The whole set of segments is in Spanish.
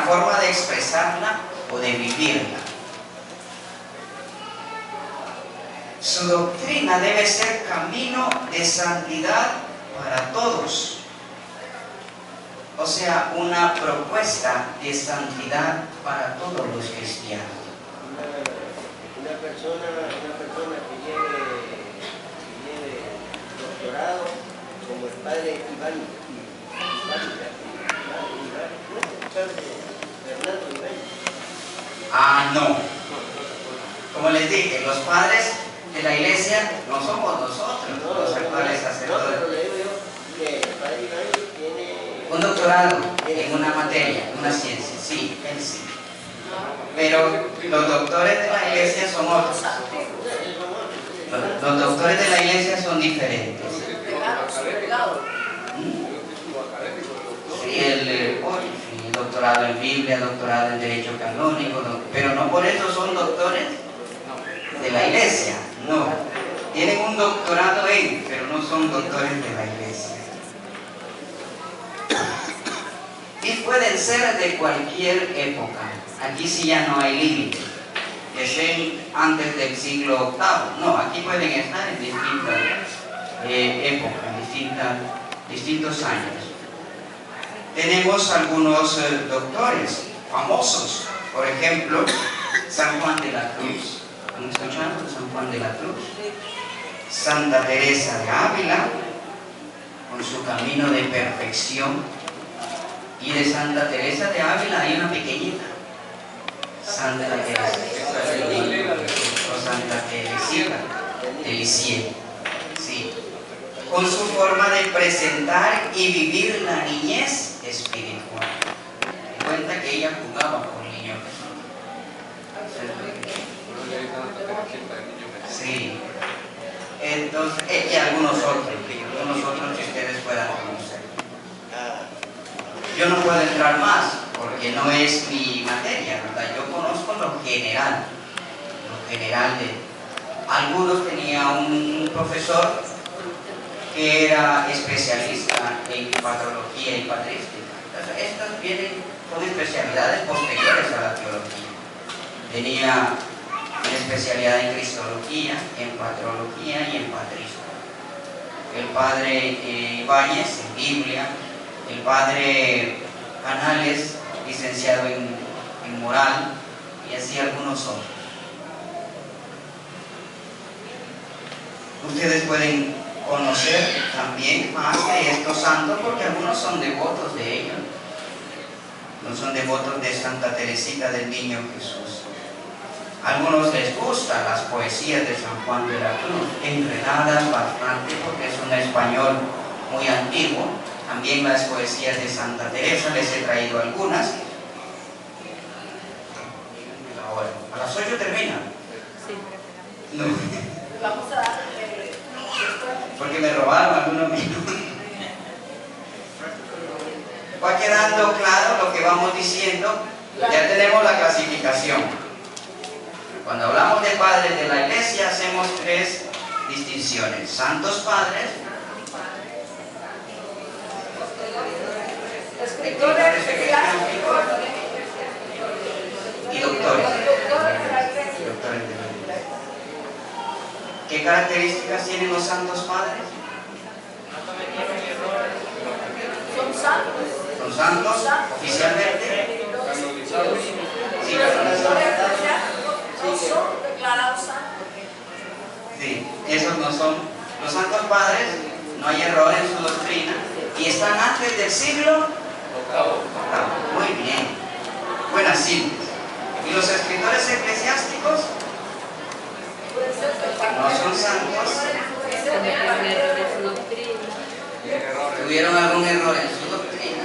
forma de expresarla o de vivirla. Su doctrina debe ser camino de santidad para todos. O sea, una propuesta de santidad para todos los cristianos. Una persona que lleve doctorado, como el padre Fernando Iván. No. Como les dije, los padres de la iglesia no somos nosotros, los actuales sacerdotes. No, pero le digo yo que el padre Iván tiene Un doctorado en una materia, en una ciencia, sí, él sí. Pero los doctores de la iglesia son otros. Los doctores de la iglesia son diferentes. Sí, el doctorado en Biblia, doctorado en Derecho Canónico, pero no por eso son doctores de la iglesia, no. Tienen un doctorado en, pero no son doctores de la iglesia. Y pueden ser de cualquier época. Aquí sí ya no hay límite. Que sean antes del siglo VIII. No, aquí pueden estar en distintas épocas, distintos años. Tenemos algunos doctores famosos. Por ejemplo, San Juan de la Cruz. ¿Han escuchado de San Juan de la Cruz? Santa Teresa de Ávila, con su camino de perfección. Y de Santa Teresa de Ávila hay una pequeñita, Santa Teresa, o Santa Teresita de Lisieux, sí, con su forma de presentar y vivir la niñez espiritual. Me cuenta que ella jugaba con niños. Sí, entonces, y algunos otros que ustedes puedan conocer. Yo no puedo entrar más porque no es mi materia, ¿verdad? Yo conozco lo general de algunos. Tenía un profesor que era especialista en patrología y patrística. Entonces, estas son especialidades posteriores a la teología. Tenía una especialidad en cristología, en patrología y en patrística. El padre Ibáñez en Biblia, el padre Canales, licenciado en moral, y así algunos otros. Ustedes pueden conocer también más de estos santos porque algunos son devotos de ellos. No son devotos de Santa Teresita del Niño Jesús. A algunos les gustan las poesías de San Juan de la Cruz, enredadas bastante porque es un español muy antiguo. También las poesías de Santa Teresa, les he traído algunas. Ahora, a las 8 termina. Sí. No. Vamos a dar. Porque me robaron algunos minutos. Va quedando claro lo que vamos diciendo. Ya tenemos la clasificación. Cuando hablamos de padres de la iglesia, hacemos 3 distinciones: santos padres, escritores eclesiásticos y doctores. ¿Qué características tienen los santos padres? Son santos. ¿Son santos oficialmente? Sí, No son declarados santos. sí, esos no son. Los santos padres, no hay error en su doctrina y están antes del siglo VIII. Muy bien, buena síntesis. ¿Y los escritores eclesiásticos? No son santos. ¿Tuvieron algún error en su doctrina?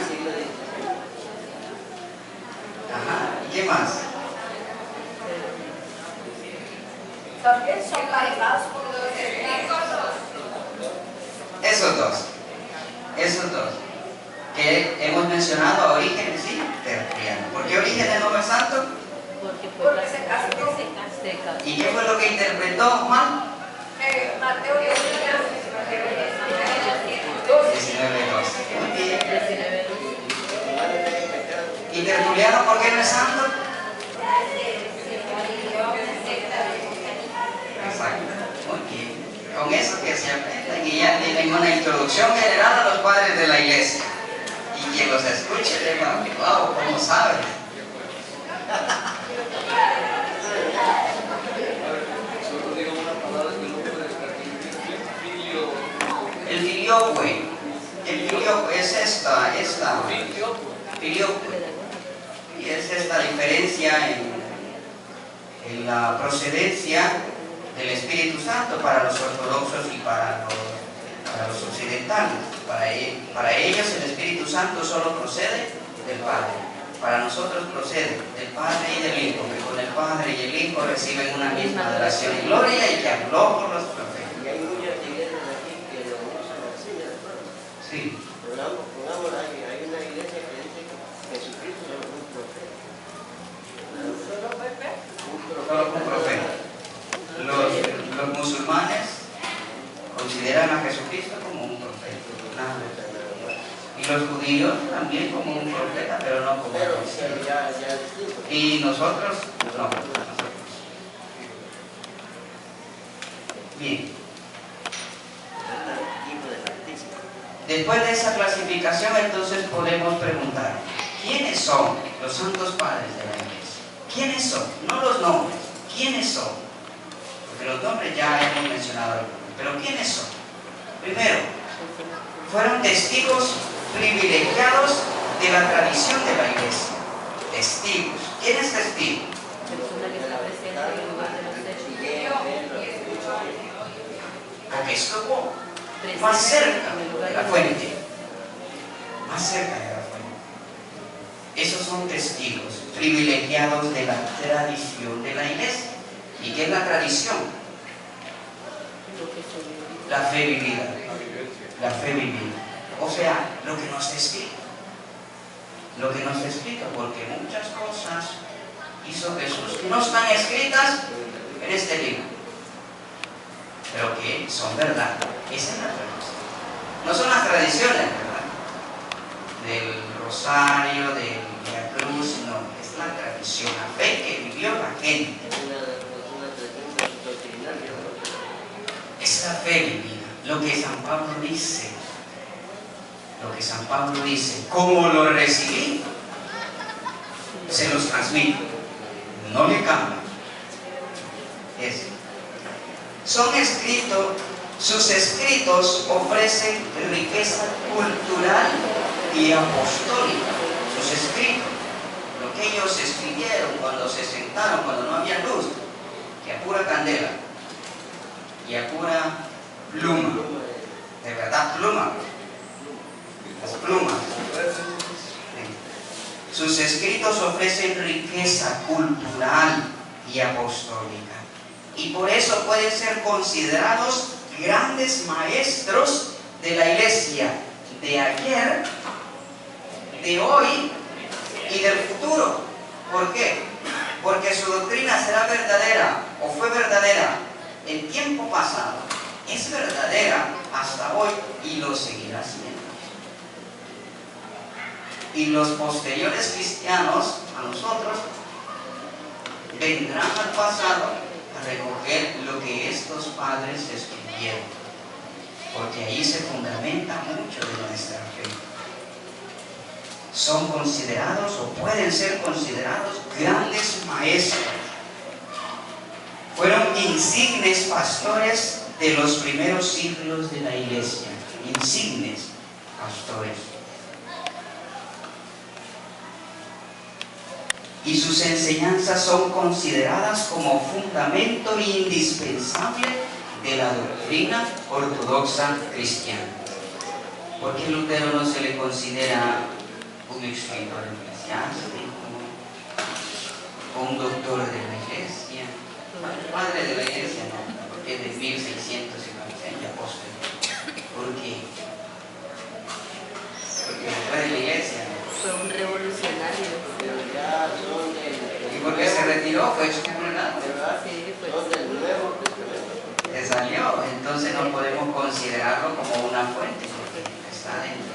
Ajá, ¿y qué más? También son cargados por los Esos dos que hemos mencionado a Orígenes y Tertuliano. ¿Por qué Orígenes no es santo? Porque se casó. ¿Y qué fue lo que interpretó Juan? Mateo 19:2. Muy bien. ¿Y Tertuliano por qué no es santo? Exacto. Muy bien. Con eso que se aprendan y ya tienen una introducción general a los padres de la iglesia. Y quien los escuche le va a decir, wow, ¿cómo saben? Solo digo una palabra que no puede estar aquí. El filioque. El filioque es esta. Filioque. Y es esta diferencia en la procedencia del Espíritu Santo para los ortodoxos y para los occidentales. Para ellos el Espíritu Santo solo procede del Padre. Para nosotros procede del Padre y del Hijo, que con el Padre y el Hijo reciben una misma adoración y gloria y que habló por los profetas. Y hay muchas iglesias aquí que lo usan así, hermano. Sí. Pongamos, hay una iglesia que dice que Jesucristo es un profeta. Solo un profeta. Los musulmanes consideran a Jesucristo como un profeta. Nada. Y los judíos también como un profeta, pero no como un profeta. Y nosotros, no. Bien. Después de esa clasificación, entonces podemos preguntar, ¿quiénes son los santos padres de la iglesia? ¿Quiénes son? No los nombres. ¿Quiénes son? Porque los nombres ya hemos mencionado algunos. Pero ¿quiénes son? Primero, fueron testigos privilegiados de la tradición de la iglesia. Testigos. ¿Quién es testigo? Porque estuvo más cerca de la fuente. Más cerca de la fuente. Esos son testigos privilegiados de la tradición de la iglesia. ¿Y qué es la tradición? La fe vivida. La fe vivida. O sea, lo que nos explica. Lo que nos explica, porque muchas cosas hizo Jesús que no están escritas en este libro, pero que son verdad. Esa es la tradición. No son las tradiciones, ¿verdad? Del rosario, del Via Cruz, no, es la tradición, la fe que vivió la gente. Es la fe vivida, lo que San Pablo dice. Lo que San Pablo dice, como lo recibí, se los transmito, no le cambio. Sus escritos ofrecen riqueza cultural y apostólica. Sus escritos, lo que ellos escribieron cuando se sentaron, cuando no había luz, que a pura candela y a pura pluma, de verdad pluma. Las plumas. Sus escritos ofrecen riqueza cultural y apostólica. Y por eso pueden ser considerados grandes maestros de la iglesia de ayer, de hoy y del futuro. ¿Por qué? Porque su doctrina será verdadera o fue verdadera en tiempo pasado. Es verdadera hasta hoy y lo seguirá siendo. Y los posteriores cristianos, a nosotros, vendrán al pasado a recoger lo que estos padres escribieron, porque ahí se fundamenta mucho de nuestra fe. Son considerados o pueden ser considerados grandes maestros. Fueron insignes pastores de los primeros siglos de la iglesia. Insignes pastores. Y sus enseñanzas son consideradas como fundamento indispensable de la doctrina ortodoxa cristiana. ¿Por qué Lutero no se le considera un escritor eclesiástico o un doctor de la iglesia? Padre de la iglesia, no, porque es de 1600 y apóstol. ¿Por qué? Porque fue de la iglesia, ¿no? Fue un revolucionario. Pero ya son ¿Y por qué se retiró? Fue excomulgado. Sí, fue. Son del Nuevo Testamento. Le salió, entonces no podemos considerarlo como una fuente, porque está dentro.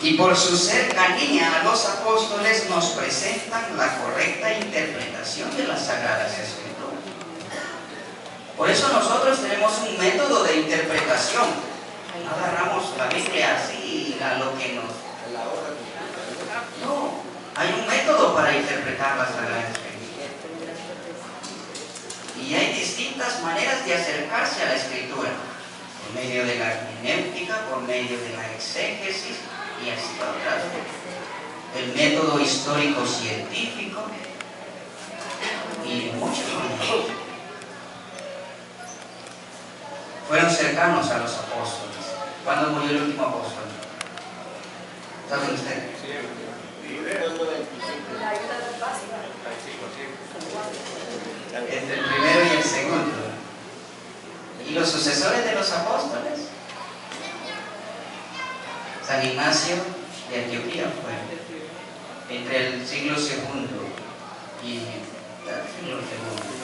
Y por su cercanía a los apóstoles nos presentan la correcta interpretación de las Sagradas Escrituras. Por eso nosotros tenemos un método de interpretación. No agarramos la Biblia así a lo que nos... No, hay un método para interpretar las Sagradas Escrituras. Y hay distintas maneras de acercarse a la Escritura. Por medio de la hermenéutica, por medio de la exégesis, y así otras. El método histórico-científico y muchas maneras. Fueron cercanos a los apóstoles. ¿Cuándo murió el último apóstol? ¿Saben ustedes? La ayuda del básico. Entre el primero y el segundo. ¿Y los sucesores de los apóstoles? San Ignacio de Antioquía fue entre el siglo II y el siglo II.